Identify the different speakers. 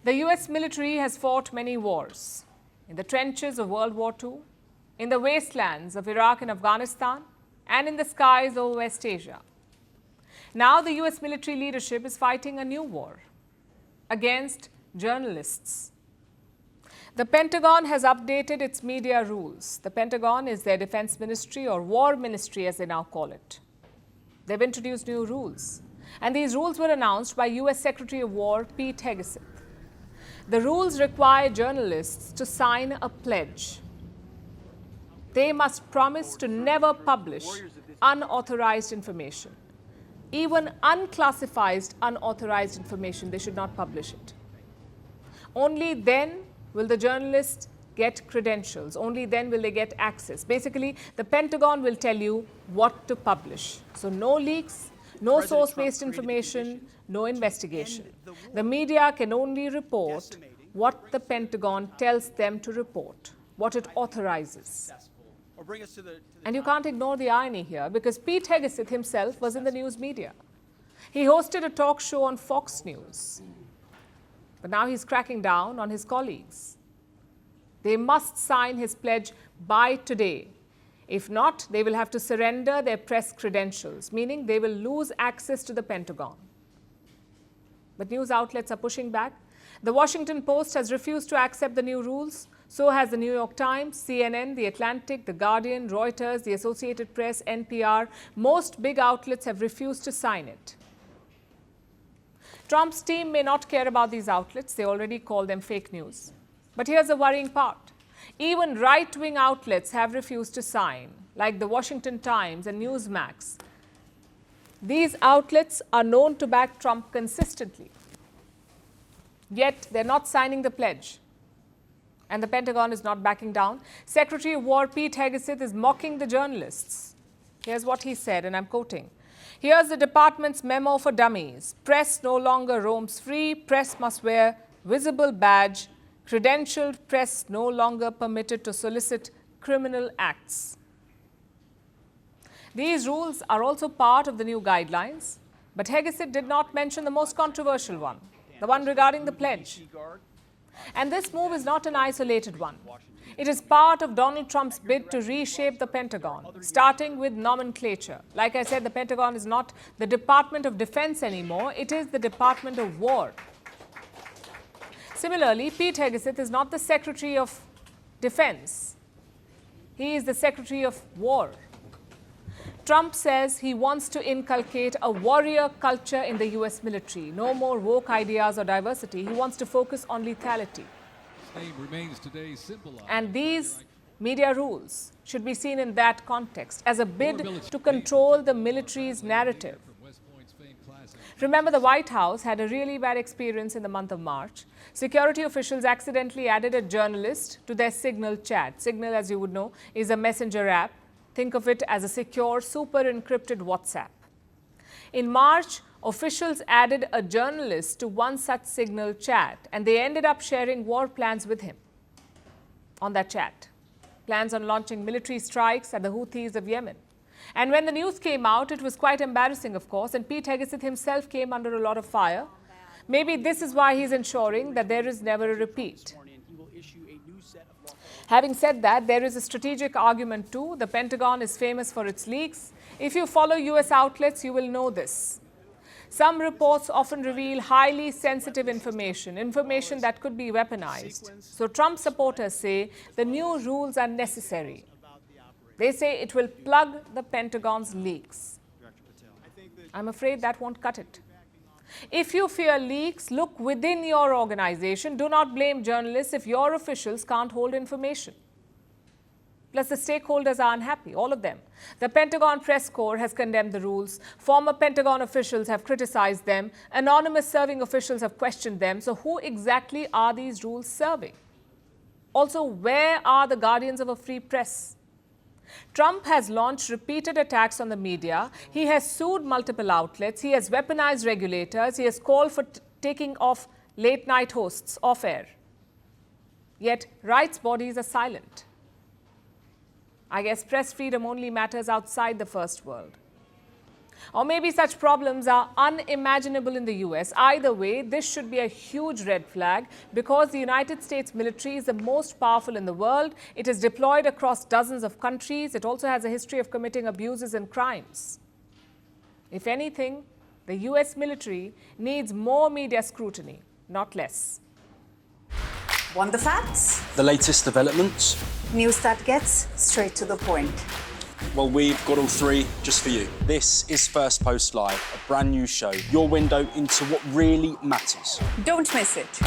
Speaker 1: The US military has fought many wars, in the trenches of World War II, in the wastelands of Iraq and Afghanistan, and in the skies over West Asia. Now the US military leadership is fighting a new war against journalists. The Pentagon has updated its media rules. The Pentagon is their defense ministry, or war ministry as they now call it. They've introduced new rules, and these rules were announced by US Secretary of War Pete Hegseth. The rules require journalists to sign a pledge. They must promise to never publish unauthorized information. Even unclassified unauthorized information, they should not publish it. Only then will the journalist get credentials. Only then will they get access. Basically, the Pentagon will tell you what to publish. So no leaks, no source-based information, no investigation. The media can only report what the Pentagon tells them to report, what it authorizes. And you can't ignore the irony here, because Pete Hegseth himself was in the news media. He hosted a talk show on Fox News. But now he's cracking down on his colleagues. They must sign his pledge by today. If not, they will have to surrender their press credentials, meaning they will lose access to the Pentagon. But news outlets are pushing back. The Washington Post has refused to accept the new rules. So has the New York Times, CNN, The Atlantic, The Guardian, Reuters, The Associated Press, NPR. Most big outlets have refused to sign it. Trump's team may not care about these outlets. They already call them fake news. But here's the worrying part. Even right-wing outlets have refused to sign, like the Washington Times and Newsmax. These outlets are known to back Trump consistently. Yet they're not signing the pledge. And the Pentagon is not backing down. Secretary of War Pete Hegseth is mocking the journalists. Here's what he said, and I'm quoting. Here's the department's memo for dummies. Press no longer roams free. Press must wear visible badge. Credentialed press no longer permitted to solicit criminal acts. These rules are also part of the new guidelines, but Hegseth did not mention the most controversial one, the one regarding the pledge. And this move is not an isolated one. It is part of Donald Trump's bid to reshape the Pentagon, starting with nomenclature. Like I said, the Pentagon is not the Department of Defense anymore. It is the Department of War. Similarly, Pete Hegseth is not the Secretary of Defense. He is the Secretary of War. Trump says he wants to inculcate a warrior culture in the US military. No more woke ideas or diversity. He wants to focus on lethality. And these media rules should be seen in that context, as a bid to control the military's narrative. Remember, the White House had a really bad experience in the month of March. Security officials accidentally added a journalist to their Signal chat. Signal, as you would know, is a messenger app. Think of it as a secure, super encrypted WhatsApp. In March, officials added a journalist to one such Signal chat, and they ended up sharing war plans with him on that chat. Plans on launching military strikes at the Houthis of Yemen. And when the news came out, it was quite embarrassing, of course, and Pete Hegseth himself came under a lot of fire. Maybe this is why he's ensuring that there is never a repeat. Having said that, there is a strategic argument too. The Pentagon is famous for its leaks. If you follow US outlets, you will know this. Some reports often reveal highly sensitive information that could be weaponized. So Trump supporters say the new rules are necessary. They say it will plug the Pentagon's leaks. I'm afraid that won't cut it. If you fear leaks, look within your organization. Do not blame journalists if your officials can't hold information. Plus, the stakeholders are unhappy, all of them. The Pentagon press corps has condemned the rules. Former Pentagon officials have criticized them. Anonymous serving officials have questioned them. So who exactly are these rules serving? Also, where are the guardians of a free press? Trump has launched repeated attacks on the media. He has sued multiple outlets. He has weaponized regulators. He has called for taking off late-night hosts off air. Yet rights bodies are silent. I guess press freedom only matters outside the first world. Or maybe such problems are unimaginable in the US. Either way, this should be a huge red flag because the United States military is the most powerful in the world. It is deployed across dozens of countries. It also has a history of committing abuses and crimes. If anything, the US military needs more media scrutiny, not less.
Speaker 2: Want the facts?
Speaker 3: The latest developments?
Speaker 2: News that gets straight to the point.
Speaker 3: Well, we've got all three just for you. This is Firstpost Live, a brand new show, your window into what really matters.
Speaker 2: Don't miss it.